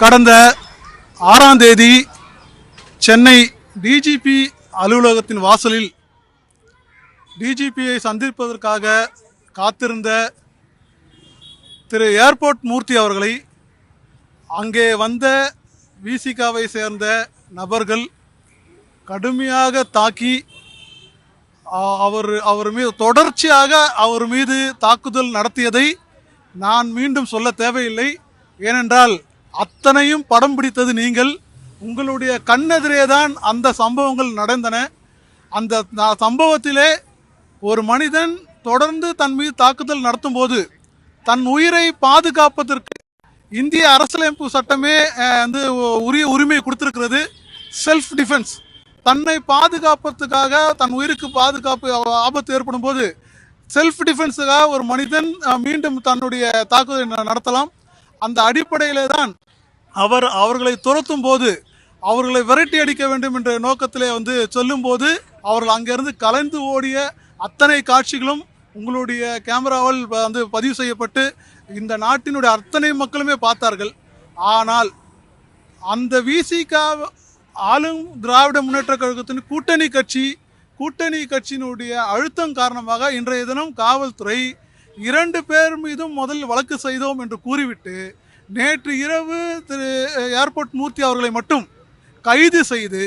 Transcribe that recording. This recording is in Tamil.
கடந்த 6ஆம் தேதி சென்னை டிஜிபி அலுவலகத்தின் வாசலில் டிஜிபியை சந்திப்பதற்காக காத்திருந்த திரு ஏர்போர்ட் மூர்த்தி அவர்களை அங்கே வந்த விசிகாவை சேர்ந்த நபர்கள் கடுமையாக தாக்கி அவர் மீது தொடர்ச்சியாக அவர் மீது தாக்குதல் நடத்தியதை நான் மீண்டும் சொல்ல தேவையில்லை. ஏனென்றால் அத்தனையும் படம் பிடித்தது நீங்கள். உங்களுடைய கண்ணெதிரே தான் அந்த சம்பவங்கள் நடந்தன. அந்த சம்பவத்திலே ஒரு மனிதன் தொடர்ந்து தன் மீது தாக்குதல் நடத்தும் போது தன் உயிரை பாதுகாப்பதற்கு இந்திய அரசியலமைப்பு சட்டமே உரிய உரிமை கொடுத்திருக்கிறது. செல்ஃப் டிஃபென்ஸ், தன்னை பாதுகாப்பதற்காக தன் உயிருக்கு பாதுகாப்பு ஆபத்து ஏற்படும் போது செல்ஃப் டிஃபென்ஸுக்காக ஒரு மனிதன் மீண்டும் தன்னுடைய தாக்குதலை நடத்தலாம். அந்த அடிப்படையிலே தான் அவர்களை துரத்தும் போது அவர்களை விரட்டி அடிக்க வேண்டும் என்ற நோக்கத்திலே சொல்லும்போது அவர்கள் அங்கிருந்து கலைந்து ஓடிய அத்தனை காட்சிகளும் உங்களுடைய கேமராவில் பதிவு செய்யப்பட்டு இந்த நாட்டினுடைய அத்தனை மக்களுமே பார்த்தார்கள். ஆனால் அந்த விசிகா ஆளும் திராவிட முன்னேற்ற கழகத்தின் கூட்டணி கட்சியினுடைய அழுத்தம் காரணமாக இன்றைய தினம் காவல்துறை 2 பேர் மீதும் முதல் வழக்கு செய்தோம் என்று கூறிவிட்டு நேற்று இரவு திரு ஏர்போர்ட் மூர்த்தி அவர்களை மட்டும் கைது செய்து